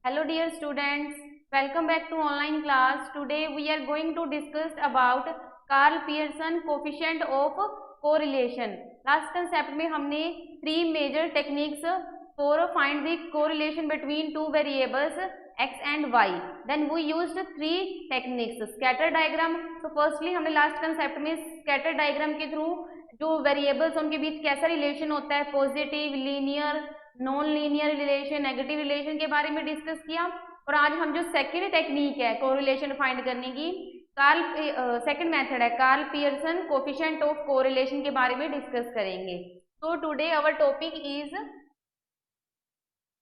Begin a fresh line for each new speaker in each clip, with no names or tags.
Hello dear students, welcome back to online class. Today we are going to discuss about Carl Pearson coefficient of correlation. Last concept में हमने three major techniques for find the correlation between two variables x and y. Then we used three techniques. Scatter diagram. So firstly हमने last concept में scatter diagram के through जो variables उनके बीच कैसा relation होता है, positive, linear, non linear relation, negative relation के बारे में डिस्कस किया। और आज हम जो सेकंड टेक्निक है कोरिलेशन फाइंड करने की, सेकंड मेथड है Karl Pearson coefficient of correlation के बारे में डिस्कस करेंगे। तो today our topic is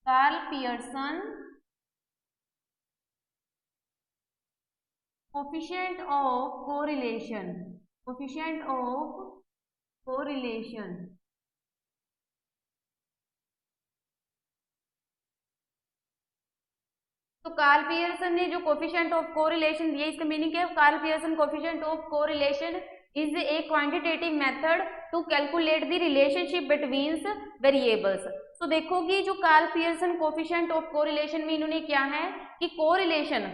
Karl Pearson coefficient of correlation, coefficient of correlation. तो कार्ल पियर्सन ने जो कोफिशिएंट ऑफ कोरिलेशन दिया, इसका मीनिंग क्या है? Karl Pearson coefficient of correlation is a quantitative method to calculate the relationship between variables. तो देखो कि जो Karl Pearson coefficient of correlation में इन्होंने क्या है कि कोरिलेशन,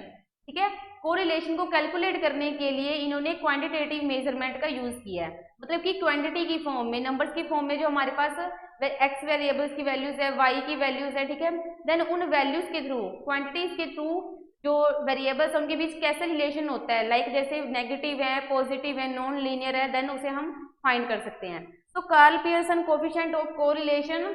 ठीक है, कोरिलेशन को कैलकुलेट करने के लिए इन्होंने क्वांटिटेटिव मेजरमेंट का यूज किया है। मतलब कि क्वांटिटी की फॉर्म में, नंबर्स की फॉर्म में जो हमारे पास एक्स वेरिएबल्स की वैल्यूज है, वाई की वैल्यूज है, ठीक है, देन उन वैल्यूज के थ्रू, क्वांटिटीज के थ्रू जो वेरिएबल्स उनके बीच कैसे रिलेशन होता है, लाइक जैसे नेगेटिव है, पॉजिटिव है, नॉन लीनियर है, देन उसे हम फाइंड कर सकते हैं। तो Karl Pearson coefficient of correlation,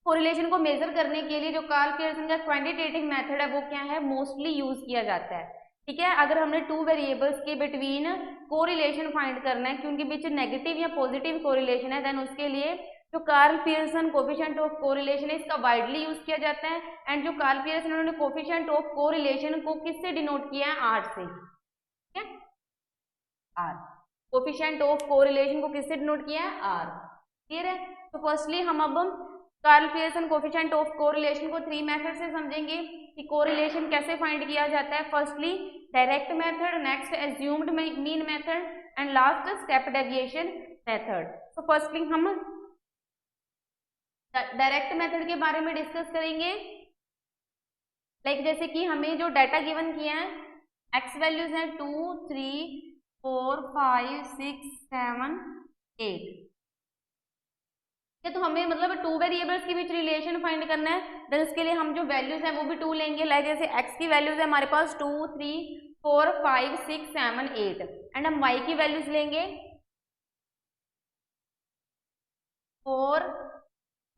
correlation को मेजर करने के लिए जो कार्ल पियर्सन का क्वांटिटेटिव मेथड है वो क्या है, मोस्टली यूज किया जाता है। ठीक है, अगर हमने टू वेरिएबल्स के बिटवीन कोरिलेशन फाइंड करना है कि उनके बीच नेगेटिव या पॉजिटिव कोरिलेशन है, देन उसके लिए जो Karl Pearson coefficient of correlation है इसका वाइडली यूज किया जाता है। एंड जो कार्ल पियर्सन उन्होंने कोफिशिएंट ऑफ कोरिलेशन को किससे डिनोट किया है? आर से। ठीक है, आर। कोफिशिएंट ऑफ कोरिलेशन को किससे डिनोट किया है? आर। क्लियर है? तो फर्स्टली हम अब Karl Pearson coefficient of correlation को थ्री मेथड से समझेंगे कि कोरिलेशन कैसे फाइंड किया जाता है। Firstly direct method, next assumed mean method and last step deviation method. तो फर्स्टली हम डायरेक्ट मेथड के बारे में डिस्कस करेंगे। लाइक जैसे कि हमें जो डाटा गिवन किया है, एक्स वैल्यूज है 2, 3, 4, 5, 6, 7, 8। तो हमें मतलब टू वेरिएबल्स के बीच रिलेशन फाइंड करना है, देन इसके लिए हम जो वैल्यूज हैं वो भी टू लेंगे। लाइक जैसे एक्स की वैल्यूज है हमारे पास 2, 3, 4, 5, 6, 7, 8 एंड हम वाई की वैल्यूज लेंगे 4,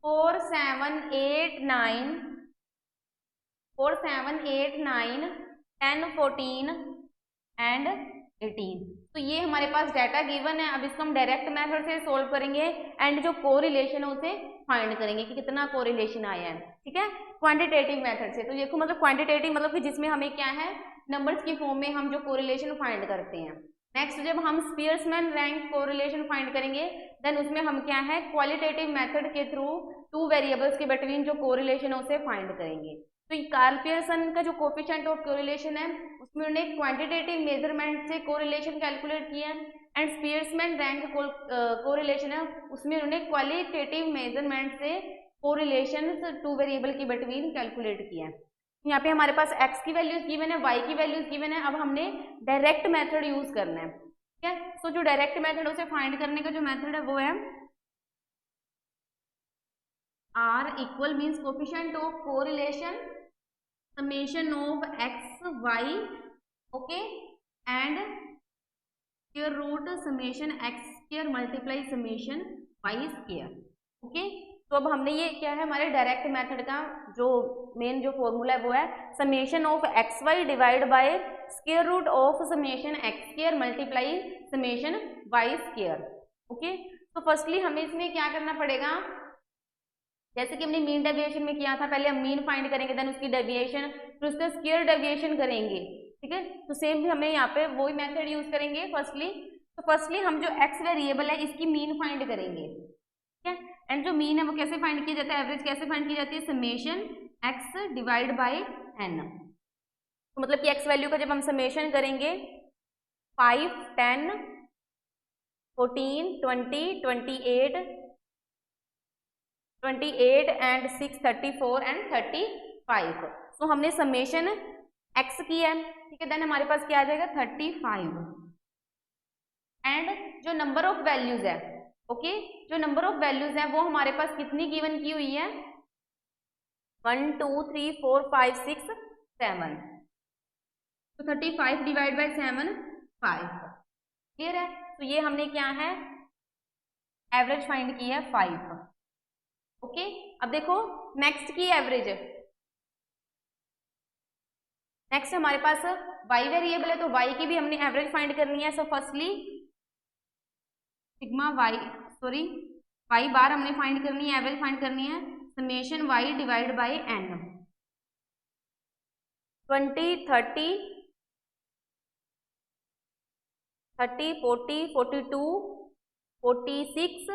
7, 8, 9, 4, 7, 8, 9, 10, 14 एंड 18। तो ये हमारे पास डाटा गिवन है। अब इसको हम डायरेक्ट मेथड से सोल्व करेंगे एंड जो कोरिलेशन है उसे फाइंड करेंगे कि कितना कोरिलेशन आया है। ठीक है, क्वांटिटेटिव मेथड से। तो देखो मतलब क्वांटिटेटिव मतलब कि जिसमें हमें क्या है, नंबर्स की फॉर्म में हम जो कोरिलेशन फाइंड करते हैं। नेक्स्ट जब हम स्पीयरमैन रैंक कोरिलेशन फाइंड करेंगे, देन उसमें हम क्या है, क्वालिटेटिव मेथड के थ्रू टू वेरिएबल्स के बिटवीन जो कोरिलेशन है उसे फाइंड करेंगे। तो कार्ल पियर्सन का जो कोफिशिएंट ऑफ कोरिलेशन है उसमें उन्होंने क्वांटिटेटिव मेजरमेंट से कोरिलेशन कैलकुलेट किया एंड स्पीयरमैन रैंक कोरिलेशन है उसमें उन्होंने क्वालिटेटिव मेजरमेंट से कोरिलेशन टू वेरिएबल के बिटवीन कैलकुलेट किया है। यहाँ पे हमारे पास x की वैल्यूज गिवन है, y की वैल्यूज गिवन है। अब हमने डायरेक्ट मेथड यूज करना है। ठीक है, तो जो डायरेक्ट मेथड उसे फाइंड करने का जो मेथड है वो है R equal means coefficient of correlation summation of x y, okay, and square root summation x square multiply summation y square, okay। तो अब हमने ये क्या है, हमारे डायरेक्ट मेथड का जो मेन जो फॉर्मूला है वो है summation of x y divide by square root of summation x square multiply summation y square. Okay, तो फर्स्टली हमें इसमें क्या करना पड़ेगा, जैसे कि हमने मीन डेविएशन में किया था, पहले हम मीन फाइंड करेंगे, देन उसकी डेविएशन, फिर उसका स्क्वायर डेविएशन करेंगे। ठीक है, तो सेम भी हमें यहाँ पे वही मेथड यूज करेंगे फर्स्टली। तो फर्स्टली हम जो एक्स वेरिएबल है इसकी मीन फाइंड करेंगे। ठीक है, एंड जो मीन है वो कैसे फाइंड किया जाता है, एवरेज कैसे फाइंड की जाती है, summation x divide by n. तो मतलब कि एक्स वैल्यू का जब हम समेशन करेंगे 5, 10, 14, 20, 28 एंड 6, 34 एंड 35 5। तो हमने समेशन x की है, ठीक है, देन हमारे पास क्या आ जाएगा 35। एंड जो नंबर ऑफ वैल्यूज है, ओके, जो नंबर ऑफ वैल्यूज है वो हमारे पास कितनी गिवन की हुई है 1 2 3 4 5 6 7। तो 35 डिवाइड बाई 7 5। क्लियर है? तो ये हमने क्या है एवरेज फाइंड की है 5। ओके, अब देखो नेक्स्ट की एवरेज, नेक्स्ट हमारे पास y वेरिएबल है, तो y की भी हमने एवरेज फाइंड करनी है। So firstly sigma y, sorry y बार हमने फाइंड करनी है, एवरेज फाइंड करनी है, summation y divide by n। 20 30 30 40 42 46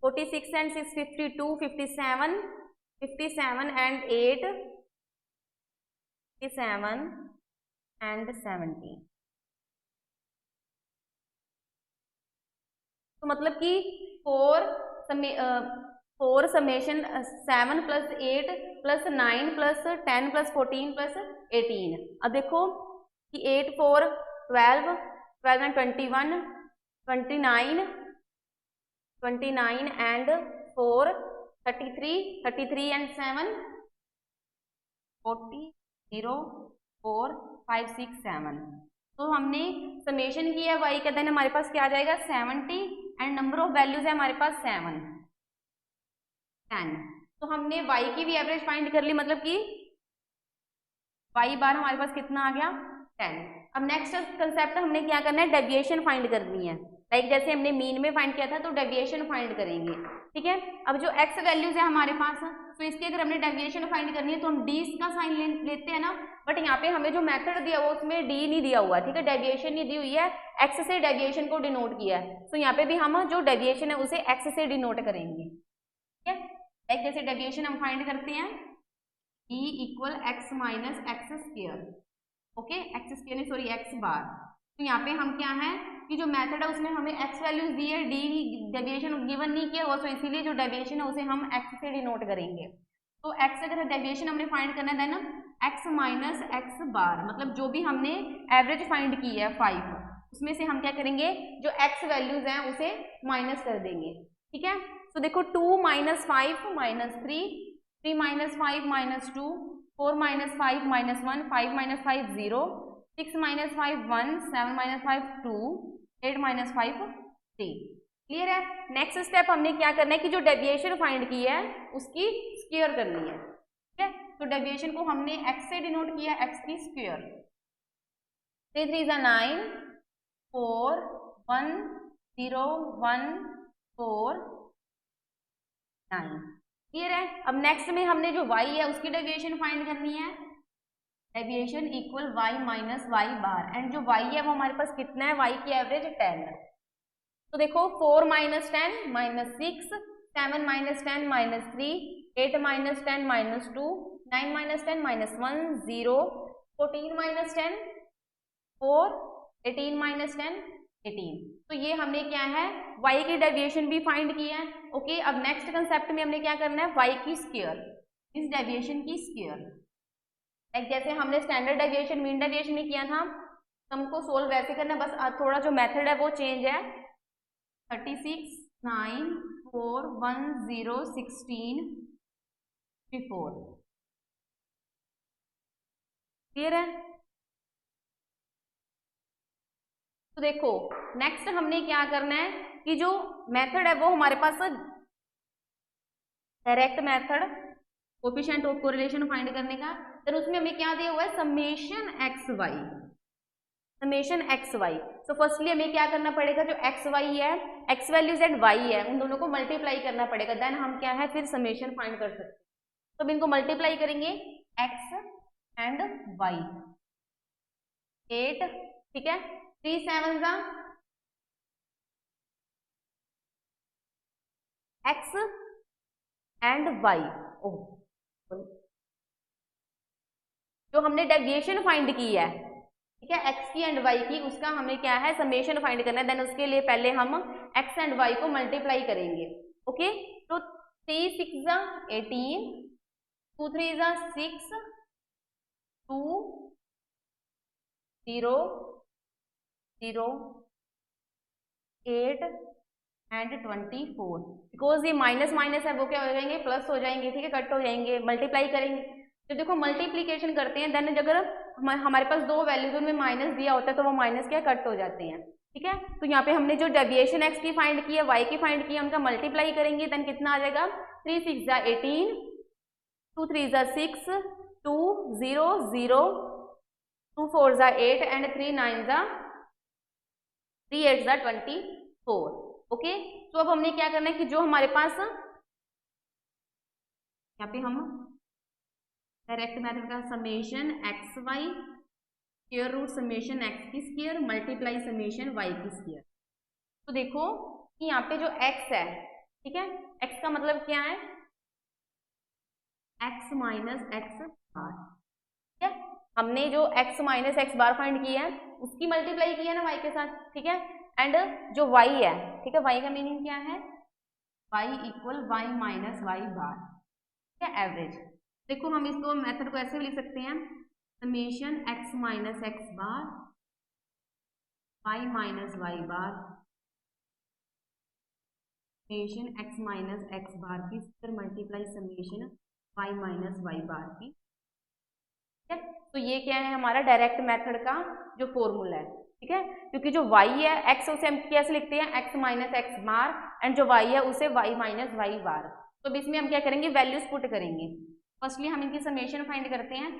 46 and 6 52 57 57 and 8 57 and 70। तो मतलब कि 4 summation 7 plus 8 plus 9 plus 10 plus 14 plus 18। अब देखो कि 8 4 12 12 and 21 29 29 and 4 33 33 and 7 40 0 4 5 6 7। तो हमने समेशन की है y का, देन हमारे पास क्या आ जाएगा 70 एंड नंबर ऑफ वैल्यूज है हमारे पास 7 10। तो हमने y की भी एवरेज फाइंड कर ली, मतलब कि y बार हमारे पास कितना आ गया 10। अब नेक्स्ट कंसेप्ट हमने क्या करना है डेविएशन फाइंड करनी है, लाइक जैसे हमने मीन में फाइंड किया था, तो डेविएशन फाइंड करेंगे, ठीक है। अब जो x वैल्यूज है हमारे पास, तो इसकी अगर हमने डेविएशन फाइंड करनी है तो हम d का साइन लेते हैं ना, बट यहाँ पे हमें जो मेथड दिया हुआ उसमें d नहीं दिया हुआ, ठीक है, डेविएशन नहीं दी हुई है, x से डेविएशन को डिनोट किया है। तो यहाँ पे भी हम जो डेविएशन है उसे x से डिनोट करेंगे, ठीक है। लाइक जैसे डेविएशन हम फाइंड करते हैं e equal x minus x square, okay, x square नहीं सॉरी एक्स बार। तो यहाँ पे हम क्या है कि जो मेथड है उसमें हमें x वैल्यूज दी है, d डेविएशन गिवन नहीं किया हुआ, तो इसीलिए जो डेविएशन है उसे हम x से डिनोट करेंगे। तो x अगर डेविएशन हमने फाइंड करना है देन x माइनस एक्स बार, मतलब जो भी हमने एवरेज फाइंड की है 5, उसमें से हम क्या करेंगे जो x वैल्यूज हैं उसे माइनस कर देंगे, ठीक है। तो देखो 2 minus 5 minus 3 3 minus 5 minus 2 4 minus 5 minus 1 5 minus 5 0 6 minus 5 1 7 minus 5 2 8 minus 5 3। Clear है? नेक्स्ट स्टेप हमने क्या करना है कि जो डेविएशन फाइंड की है उसकी स्क्वायर करनी है, ठीक है। तो डेविएशन को हमने x से डिनोट किया, x की स्क्वायर। 3 3 9 4 1 0 1 4 9। क्लियर है? अब नेक्स्ट में हमने जो y है उसकी डेविएशन फाइंड करनी है, deviation equal y minus Y bar, and जो y है वो हमारे पास कितना है, y की एवरेज 10। तो देखो 4 minus 10 minus 6 7 minus 10 minus 3 8 minus 10 minus 2 9 minus 10 minus 1 0 14 minus 10 4 18 minus 10 18। तो ये हमने क्या है y की डेविएशन भी फाइंड की है, ओके। अब नेक्स्ट कंसेप्ट में हमने क्या करना है y की स्क्वायर, इस डेविएशन की स्क्वायर। लाइक जैसे हमने स्टैंडर्ड डेविएशन मीन डेविएशन में किया था, हमको सोल्व वैसे करना, बस थोड़ा जो मेथड है वो चेंज है। 36 9 4 1 0 16 54। क्लियर है? तो देखो नेक्स्ट हमने क्या करना है कि जो मेथड है वो हमारे पास direct method coefficient of correlation find करने का, तो उसमें हमें क्या दिया हुआ है summation x Y, summation x Y. So firstly हमें क्या करना पड़ेगा, जो एक्स वाई है, एक्स वैल्यूज एंड वाई है, उन दोनों को मल्टीप्लाई करना पड़ेगा, देन हम क्या है फिर समेशन फाइंड कर सकते हैं। तो इनको मल्टीप्लाई करेंगे एक्स एंड वाई 8, ठीक है, 3 7 जा एक्स एंड वाई। जो हमने डेविएशन फाइंड की है, ठीक है, एक्स की एंड वाई की, उसका हमें क्या है समेशन फाइंड करना है, देन उसके लिए पहले हम एक्स एंड वाई को मल्टीप्लाई करेंगे, ओके। तो 3 6 18 2 3 is 6, 2 0 0 8 एंड 24। बिकॉज ये माइनस माइनस है वो क्या हो जाएंगे, प्लस हो जाएंगे, ठीक है, कट हो जाएंगे, मल्टीप्लाई करेंगे। तो देखो मल्टीप्लीकेशन करते हैं, देन अगर हमारे पास दो वैल्यूज उनमें माइनस दिया होता है तो वो माइनस क्या कट हो जाते हैं, ठीक है। तो यहाँ पे हमने जो डेविएशन एक्स की फाइंड की है, वाई की फाइंड की है, उनका मल्टीप्लाई करेंगे, देन कितना आ जाएगा, 3 6 18, 2 3 6, 2 0 0, 2 4 8 एंड 3 9 3 8 24। ओके, तो अब हमने क्या करना है कि जो हमारे पास यहाँ पे हम डायरेक्ट मेथड का summation x y square root summation x की स्क्वायर मल्टीप्लाई समेशन वाई की स्क्वायर। तो देखो कि यहाँ पे जो x है, ठीक है, x का मतलब क्या है, x माइनस एक्स बार, ठीक है। हमने जो x माइनस एक्स बार फाइंड किया है उसकी मल्टीप्लाई किया ना y के साथ, ठीक है। एंड जो y है, ठीक है, y का मीनिंग क्या है, y equal y minus Y bar, ठीक है, एवरेज। देखो हम इसको मेथड को ऐसे भी लिख सकते हैं, summation x minus X bar y minus Y bar summation x minus X bar की फिर multiply summation y minus Y bar की, ठीक है। तो ये क्या है हमारा डायरेक्ट मेथड का जो फॉर्मूला है, ठीक है, क्योंकि जो y है x उसे हम कैसे लिखते हैं, x minus X bar, and जो y है उसे y माइनस वाई बार। तो अब इसमें हम क्या करेंगे, वैल्यूज पुट करेंगे। फर्स्टली हम इनकी समेशन फाइंड करते हैं।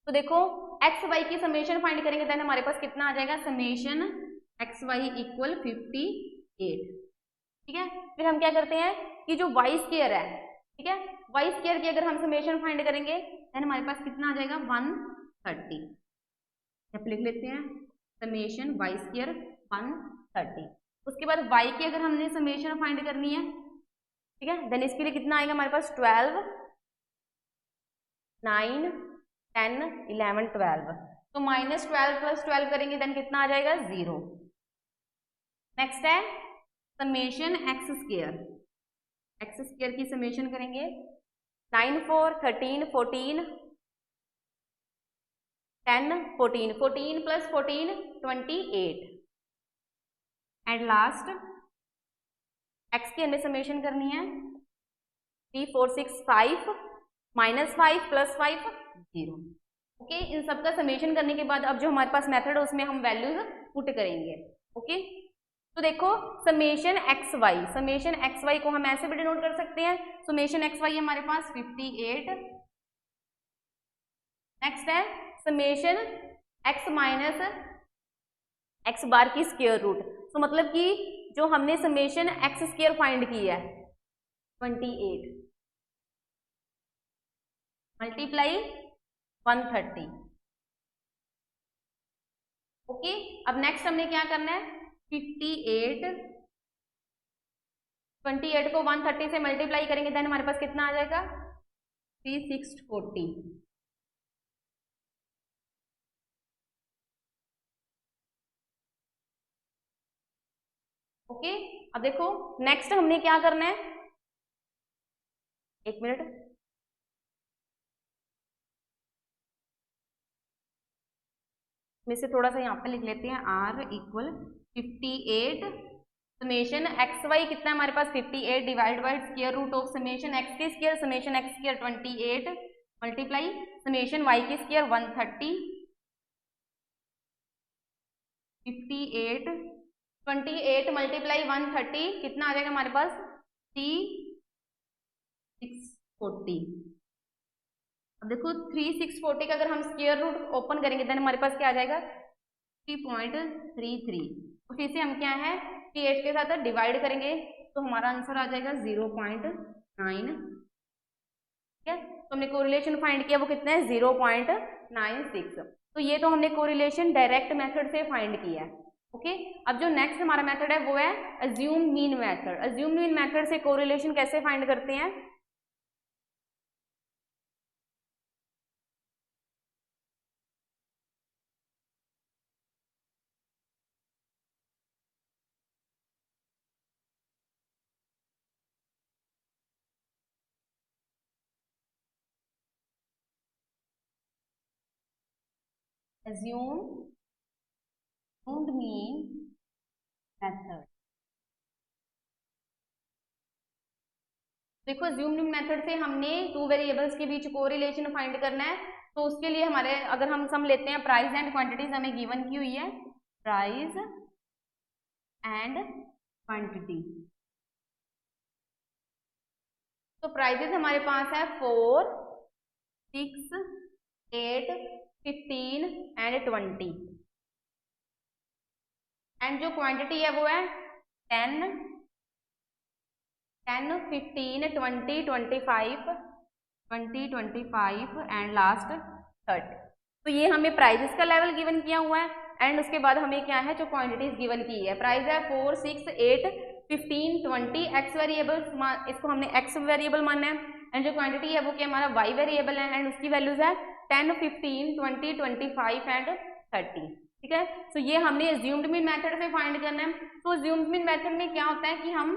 तो देखो एक्स वाई की समेशन फाइंड करेंगे, देन हमारे पास कितना आ जाएगा, समेशन एक्स वाई इक्वल 58, ठीक है। फिर हम क्या करते हैं कि जो वाई स्क्वायर है, ठीक है, वाई स्क्वायर की अगर हम समेशन फाइंड करेंगे देन हमारे पास कितना आ जाएगा, 130। लिख लेते हैं समेशन वाई स्क्वायर 130। उसके बाद वाई की अगर हमने समेशन फाइंड करनी है, ठीक है, देन इसके लिए कितना आएगा हमारे पास, 12 9 10 11 12। तो -12 + 12 करेंगे देन कितना आ जाएगा, 0। नेक्स्ट है समेशन एक्स स्क्वायर की समेशन करेंगे, 9 4 13 14 10 14 14 + 14 28 एंड लास्ट एक्स की हमें समेशन करनी है, 3 4 6 5 -5 + 5 0। ओके, इन सब का समेशन करने के बाद अब जो हमारे पास मेथड है उसमें हम वैल्यूज पुट करेंगे। ओके, तो देखो समेशन एक्स वाई को हम ऐसे भी डिनोट कर सकते हैं, समेशन एक्स वाई हमारे पास 58। नेक्स्ट है summation x minus X bar की स्क्वायर रूट। तो मतलब कि जो हमने समेशन एक्स स्क्वायर फाइंड की है 28 मल्टीप्लाई 130। ओके, अब नेक्स्ट हमने क्या करना है, 28 28 को 130 से मल्टीप्लाई करेंगे देन हमारे पास कितना आ जाएगा, 3640। ओके, अब देखो नेक्स्ट हमने क्या करना है, एक मिनट, में से थोड़ा सा यहाँ पे लिख लेते हैं, r equal 58 summation x y कितना है हमारे पास, 58 divide by square root of summation x की square summation x square 28 multiply summation y की स्क्वायर 130 58 28 मल्टीप्लाई 130 कितना आ जाएगा हमारे पास, 3640। अब देखो 3640 का अगर हम स्क्वायर रूट ओपन करेंगे देन हमारे पास क्या आ जाएगा, 3.33। तो फिर से हम क्या है 8 के साथ डिवाइड करेंगे तो हमारा आंसर आ जाएगा 0.9, ठीक है। तो हमने कोरिलेशन फाइंड किया वो कितना है, 0.96। तो ये तो हमने कोरिलेशन डायरेक्ट मेथड से फाइंड किया है। ओके, अब जो नेक्स्ट हमारा मेथड है वो है assume mean method. Assume mean method से कोरिलेशन कैसे फाइंड करते हैं, assumed mean मेथड। देखो assumed mean मेथड से हमने टू वेरिएबल्स के बीच कोरिलेशन फाइंड करना है, तो उसके लिए हमारे अगर हम सम लेते हैं प्राइस एंड क्वांटिटीज हमें गिवन की हुई है, प्राइस एंड क्वांटिटी। तो प्राइजेस हमारे पास है 4, 6, 8, 15 एंड 20 एंड जो क्वांटिटी है वो है 10, 15, 20, 25, 20, 25 एंड लास्ट 30। तो ये हमें प्राइजेस का लेवल गिवन किया हुआ है एंड उसके बाद हमें क्या है जो क्वांटिटीज गिवन की है, प्राइस है 4, 6, 8, 15, 20 एक्स वेरिएबल, इसको हमने एक्स वेरिएबल मानना है एंड जो क्वांटिटी है वो क्या हमारा वाई वेरिएबल है एंड उसकी वैल्यूज है 10, 15, 20, 25 एंड 30। ठीक है, तो ये हमने अज्यूम्ड मीन मेथड से फाइंड करना है। तो अज्यूम्ड मीन मेथड में क्या होता है कि हम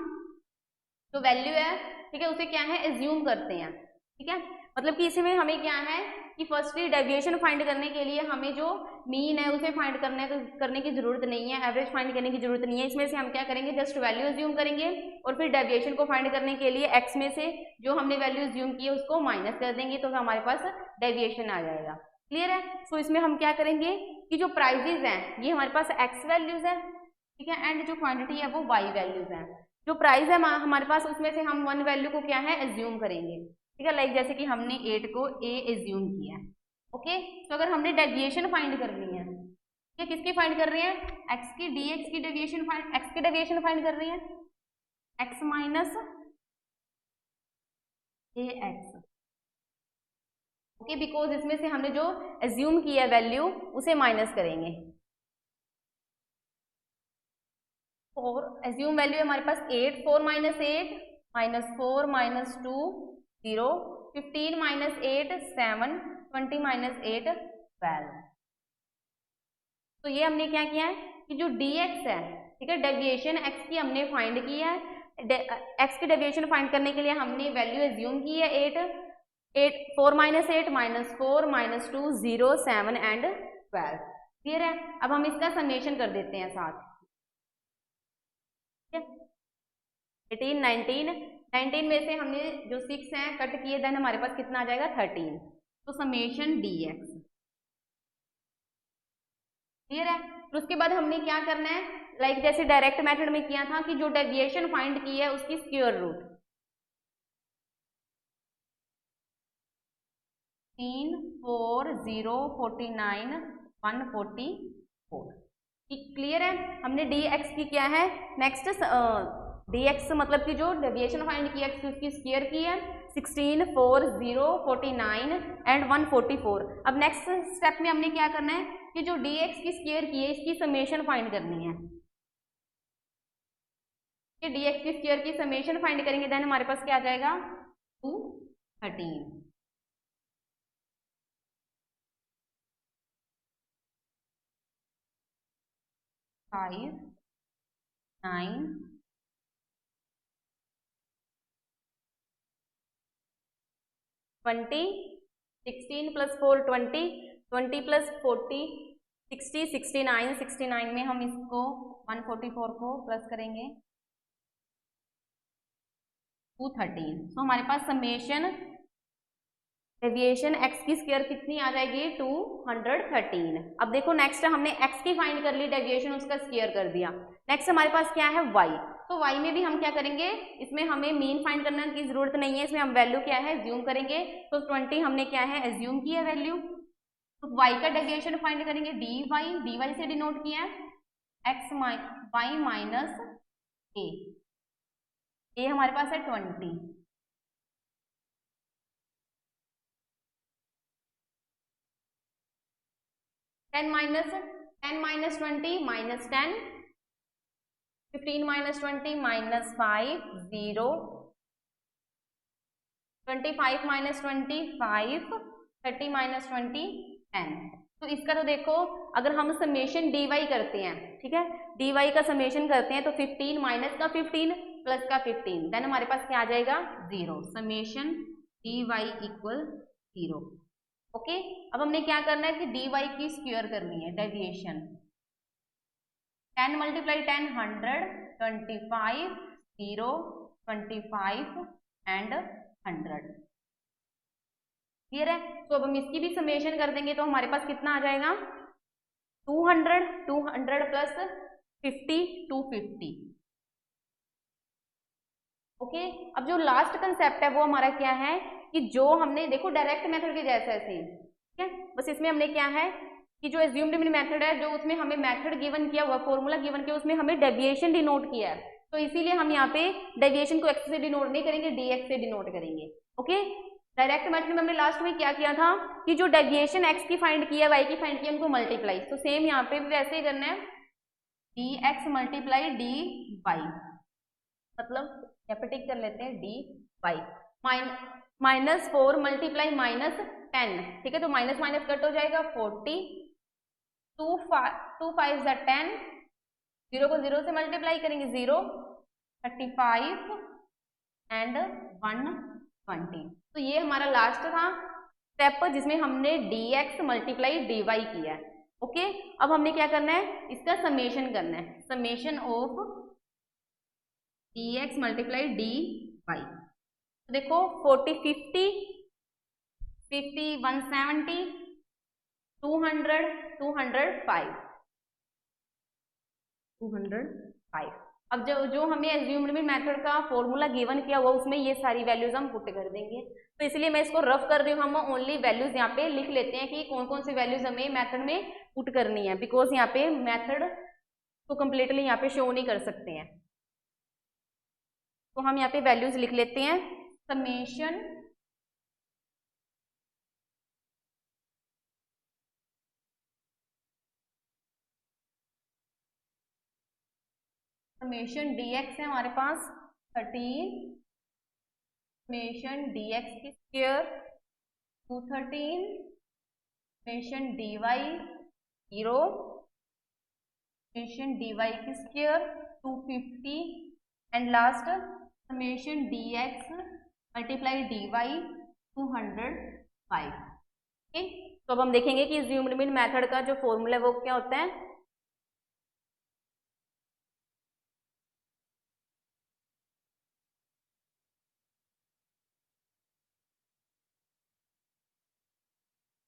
जो वैल्यू है, ठीक है, उसे क्या है एज्यूम करते हैं। ठीक है, मतलब कि इसमें हमें क्या है कि फर्स्टली डेविएशन फाइंड करने के लिए हमें जो मीन है उसे फाइंड करने की जरूरत नहीं है, एवरेज फाइंड करने की जरूरत नहीं है। इसमें से हम क्या करेंगे, जस्ट वैल्यू एज्यूम करेंगे और फिर डेविएशन को फाइंड करने के लिए एक्स में से जो हमने वैल्यू एज्यूम की है उसको माइनस कर देंगे, तो हमारे पास डेविएशन आ जाएगा। क्लियर है? सो इसमें हम क्या करेंगे कि जो प्राइजेज हैं ये हमारे पास एक्स वैल्यूज है, ठीक है, एंड जो क्वांटिटी है वो वाई वैल्यूज है। जो प्राइस है हमारे पास उसमें से हम वन वैल्यू को क्या है एज्यूम करेंगे। ठीक है, लाइक जैसे कि हमने 8 को ए एज्यूम किया है। ओके, तो अगर हमने डेविएशन फाइंड करनी है, ठीक है, किसकी फाइंड कर रहे हैं, एक्स की, डीएक्स की डेविएशन फाइंड, एक्स की डेविएशन फाइंड कर रही है, x minus A x. Okay, because इसमें से हमने जो एज्यूम किया वैल्यू उसे माइनस करेंगे। और एज्यूम वैल्यू है हमारे पास 8, 4 minus 8 minus 4 minus 2 0, 15 minus 8 7, 20 minus 8 12। तो ये हमने क्या किया है कि जो dx है, ठीक है, डेविएशन x की हमने फाइंड की है। x की डेविएशन फाइंड करने के लिए हमने वैल्यू एज्यूम की है 8, 4 minus 8 minus 4 minus 2 0 7 and 12। Clear है? अब हम इसका समेशन कर देते हैं साथ। 18, 19 में से हमने जो 6 हैं कट किए, देन हमारे पास कितना आ जाएगा 13। तो समेशन dx। क्लियर है? तो उसके बाद हमने क्या करना है, लाइक जैसे डायरेक्ट मेथड में किया था कि जो डेविएशन फाइंड की है उसकी स्क्वायर रूट 3, 4, 0, 49, 144। क्लियर है? हमने dx की क्या है नेक्स्ट dx मतलब कि जो डेविएशन फाइंड किया उसकी स्क्वायर की है 16, 4, 0, 49 एंड 144। अब नेक्स्ट स्टेप में हमने क्या करना है कि जो dx की स्क्वायर की है इसकी समेशन फाइंड करनी है। कि dx की स्क्वायर की समेशन फाइंड करेंगे, देन हमारे पास क्या आ जाएगा 213। 5, 9, 20, 16 प्लस 4 20, 20 प्लस 40 60, 69, 69 में हम इसको 144 को प्लस करेंगे 213। तो हमारे पास समेशन डेविएशन x की स्क्वायर कितनी आ जाएगी 213। अब देखो नेक्स्ट हमने x की फाइंड कर ली, डेविएशन उसका स्क्वायर कर दिया। नेक्स्ट हमारे पास क्या है y। तो y में भी हम क्या करेंगे, इसमें हमें मीन फाइंड करने की जरूरत नहीं है, इसमें हम वैल्यू क्या है एज्यूम करेंगे। तो 20 हमने क्या है एज्यूम किया वैल्यू। तो y का डेविएशन फाइंड करेंगे dy से डिनोट किया x y माइनस a हमारे पास है 20। 10 minus 20 minus 10, 15 minus 20 minus 5 0, 25 minus 25, 30 minus 20 10। तो इसका तो देखो अगर हम समेशन dy करते हैं, ठीक है, dy का समेशन करते हैं तो 15 माइनस का 15 प्लस का 15, देन हमारे पास क्या आ जाएगा 0। Summation dy equal 0। ओके, अब हमने क्या करना है कि dy की स्क्वायर करनी है, डेविएशन 10 मल्टीप्लाई 10 100, 25 0 25 एंड 100। क्लियर है? तो अब हम इसकी भी समेशन कर देंगे तो हमारे पास कितना आ जाएगा 200 प्लस 50 250। ओके, अब जो लास्ट कंसेप्ट है वो हमारा क्या है कि जो हमने देखो डायरेक्ट मेथड के जैसा है सेम, ठीक है, बस इसमें हमने क्या है कि जो एज्यूम्ड मेथड है, जो उसमें हमें मेथड गिवन किया हुआ, फॉर्मूला गिवन किया, उसमें हमें डेविएशन डिनोट किया है, तो इसीलिए हम यहाँ पे डेविएशन को एक्स से डिनोट नहीं करेंगे, dx से डिनोट करेंगे। ओके, डायरेक्ट मेथड में हमने लास्ट में क्या किया था कि जो डेविएशन x की फाइंड किया, y की फाइंड किया, उनको मल्टीप्लाई, तो सेम यहाँ पे भी वैसे ही करना है, dx मल्टीप्लाई dy, मतलब यहाँ पे टिक कर लेते हैं dy, -4 मल्टीप्लाई -10, ठीक है, तो माइनस माइनस कट हो जाएगा 40, 2 5 10, 0 को 0 से मल्टीप्लाई करेंगे 0, 35 एंड 120। तो ये हमारा लास्ट था स्टेप जिसमें हमने dx मल्टीप्लाई dy किया है। ओके, अब हमने क्या करना है, इसका समेशन करना है, summation of dx multiply dy। तो देखो 40 50 50 170 200 205 205। अब जो हमें एज्यूम्ड मेथड का फॉर्मूला गिवन किया हुआ उसमें ये सारी वैल्यूज हम पुट कर देंगे, तो इसलिए मैं इसको रफ कर रही हूँ, हम ओनली वैल्यूज यहाँ पे लिख लेते हैं कि कौन कौन सी वैल्यूज हमें मेथड में पुट करनी है, बिकॉज यहाँ पे मेथड को कम्प्लीटली यहाँ पे शो नहीं कर सकते हैं, तो हम यहाँ पे वैल्यूज लिख लेते हैं, समेशन dx है हमारे पास 13, समेशन dx की square 213, summation dy 0, summation dy की square 250 and last summation dx multiply dy 205। Okay, तो अब हम देखेंगे कि एज्यूम्ड मेथड का जो फॉर्मूला है वो क्या होता है।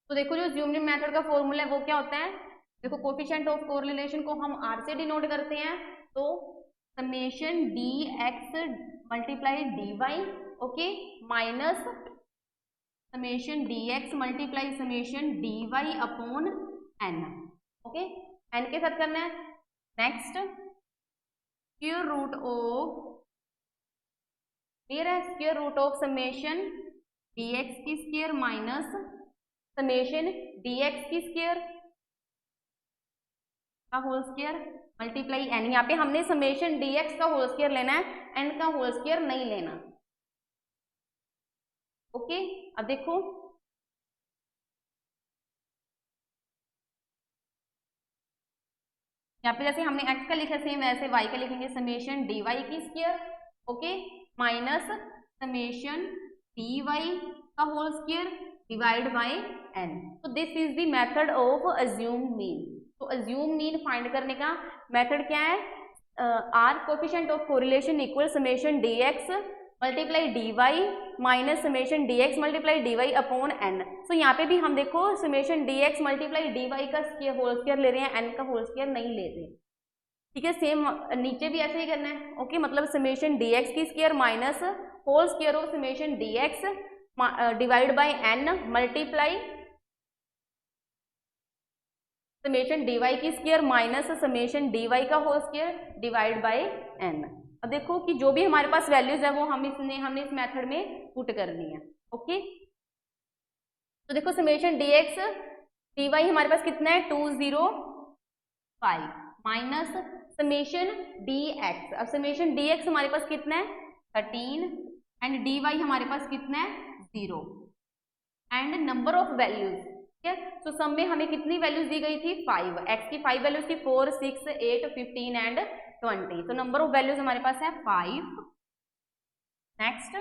तो देखो जो एज्यूम्ड मेथड का फॉर्मूला है वो क्या होता है, देखो कोफिशिएंट ऑफ कोरिलेशन को हम r से डिनोट करते हैं, तो summation dx multiply dy, okay, minus summation dx multiply summation dy upon n। Okay, n के साथ करना है, next square root of, clear है, square root of summation dx की स्क्वायर माइनस समेशन dx की स्क्वायर का होल स्क्वायर मल्टीप्लाई n। यहाँ पे हमने समेशन dx का होल स्क्वायर लेना है, n का होल स्क्वायर नहीं लेना। ओके, अब देखो यहाँ पे जैसे हमने x का लिखा सेम वैसे y का लिखेंगे, समेशन dy की square, okay, minus summation dy का whole square divide by n। तो this is the method of assumed mean. तो अज्यूम मीन फाइंड करने का मेथड क्या है, r coefficient of correlation equal summation dx multiply dy minus summation dx multiply dy upon n। So यहाँ पे भी हम देखो समेशन dx मल्टीप्लाई dy का होल स्क्वायर ले रहे हैं, n का होल स्क्वायर नहीं ले रहे, ठीक है, सेम नीचे भी ऐसे ही करना है। ओके, मतलब समेशन dx की square minus whole square of summation dx divide by n multiply summation dy की स्क्वायर माइनस समेशन dy का whole square divide by n। अब देखो कि जो भी हमारे पास वैल्यूज है वो हमने इस मेथड में पुट करनी है। ओके, तो देखो समेशन dx dy हमारे पास कितना है 205 माइनस समेशन dx, अब समेशन dx हमारे पास कितना है 13 एंड dy हमारे पास कितना है 0 एंड नंबर ऑफ वैल्यूज, ठीक है, तो सम में हमें कितनी वैल्यूज दी गई थी 5, x की 5 वैल्यूज थी 4 6 8 15 एंड 20, तो नंबर ऑफ वैल्यूज हमारे पास है 5। नेक्स्ट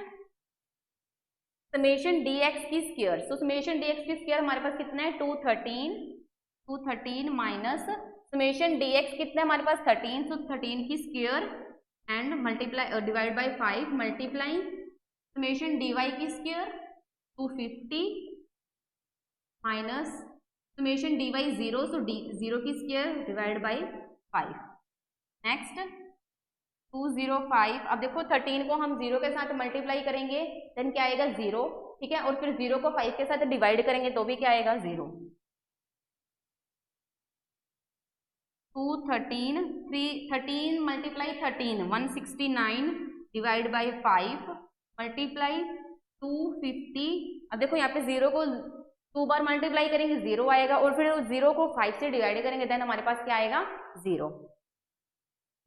समेशन डी एक्स की स्क्वायर। सो समेशन डी एक्स की स्क्वायर हमारे पास कितना है 213 माइनस समेशन डी एक्स कितना है हमारे पास 13, सो 13 की square and multiply divide by 5 multiply summation d y की square 250 minus summation d y 0, so d 0 की स्क्वायर डिवाइड बाई 5। नेक्स्ट 205। अब देखो 13 को हम 0 के साथ मल्टीप्लाई करेंगे देन क्या आएगा 0, ठीक है, और फिर 0 को 5 के साथ डिवाइड करेंगे तो भी क्या आएगा 0। 13 मल्टीप्लाई 13 169 डिवाइड बाई 5 मल्टीप्लाई 250। अब देखो यहाँ पे 0 को 2 बार मल्टीप्लाई करेंगे 0 आएगा, और फिर 0 को 5 से डिवाइड करेंगे देन हमारे पास क्या आएगा 0।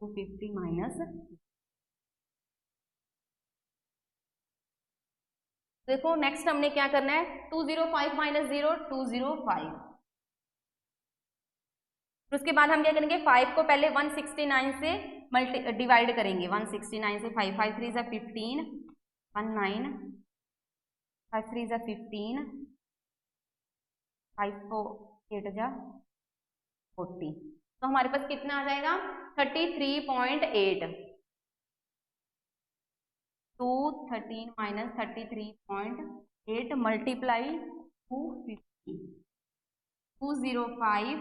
250 माइनस, देखो नेक्स्ट हमने क्या करना है 205 माइनस 0 205। उसके बाद हम क्या करेंगे 5 को पहले 169 से डिवाइड करेंगे, 169 से 5 5 3 15 19 5 3 15 5 4 8 40, तो हमारे पास कितना आ जाएगा 33.8। 213 माइनस 33.8 मल्टीप्लाई 250 205,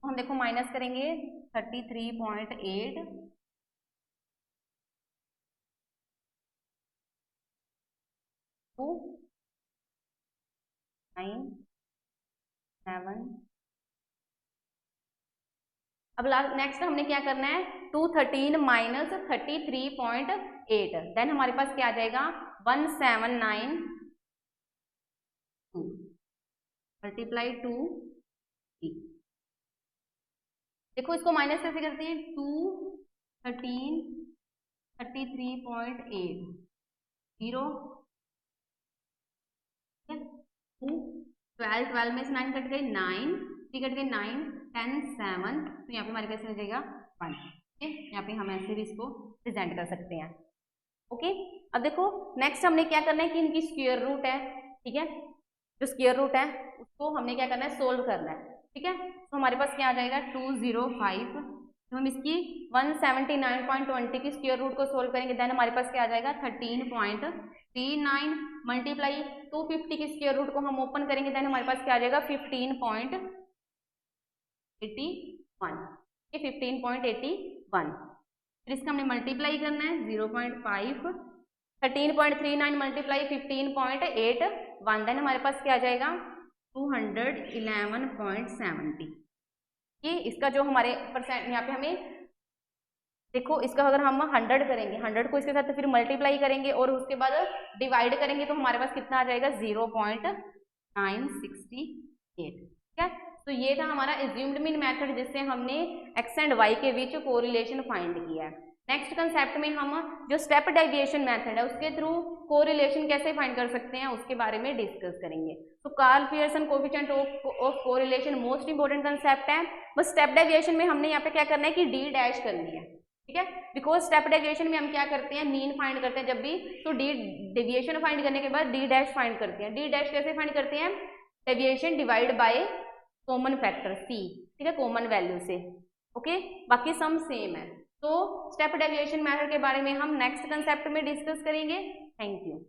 हम देखो माइनस करेंगे 33.8 2 9 7। अब नेक्स्ट हमने क्या करना है 213 माइनस 33.8 देन हमारे पास क्या आ जाएगा 1792 मल्टीप्लाई 2। देखो इसको माइनस कैसे करते हैं 213 33.8 0 12 12 में से 9 कट गए 9 3 कट गए 9 10 7, तो यहाँ पे हमारे कैसे हो जाएगा 1। ओके, यहाँ पे हम ऐसे भी इसको प्रेजेंट कर सकते हैं। ओके, अब देखो नेक्स्ट हमने क्या करना है कि इनकी स्क्वायर रूट है, ठीक है, जो स्क्वायर रूट है उसको हमने क्या करना है सोल्व करना है, ठीक है। तो हमारे पास क्या आ जाएगा 205, तो हम इसकी 179.20 की स्क्वायर रूट को सोल्व करेंगे देन हमारे पास क्या आ जाएगा 13.39 मल्टीप्लाई 250 की स्क्वायर रूट को हम ओपन करेंगे देन हमारे पास क्या आ जाएगा 15.81, ये 15.81। फिर इसका हमने मल्टीप्लाई करना है 0.5 13.39 मल्टीप्लाई 15.81 देन हमारे पास क्या आ जाएगा 211.70। ये इसका जो हमारे परसेंट यहाँ पे हमें देखो इसका अगर हम 100 करेंगे 100 को इसके साथ फिर मल्टीप्लाई करेंगे और उसके बाद डिवाइड करेंगे तो हमारे पास कितना आ जाएगा 0.968, ठीक है। तो ये था हमारा एज्यूम्ड मीन मेथड जिससे हमने एक्स एंड वाई के बीच कोरिलेशन फाइंड किया है। नेक्स्ट कंसेप्ट में हम जो स्टेप डेविएशन मेथड है उसके थ्रू कोरिलेशन कैसे फाइंड कर सकते हैं उसके बारे में डिस्कस करेंगे। तो Karl Pearson coefficient of correlation most important concept है। बस स्टेप डेविएशन में हमने यहाँ पे क्या करना है कि डी डैश करनी है, ठीक है, बिकॉज स्टेप डेविएशन में हम क्या करते हैं मीन फाइंड करते हैं जब भी, तो डी डेविएशन फाइंड करने के बाद डी डैश फाइंड करते हैं। डी डैश कैसे फाइंड करते हैं deviation divide by common factor C, ठीक है, कॉमन वैल्यू से। ओके, बाकी सम सेम है। तो स्टेप डेविएशन मेथड के बारे में हम नेक्स्ट कंसेप्ट में डिस्कस करेंगे। Thank you.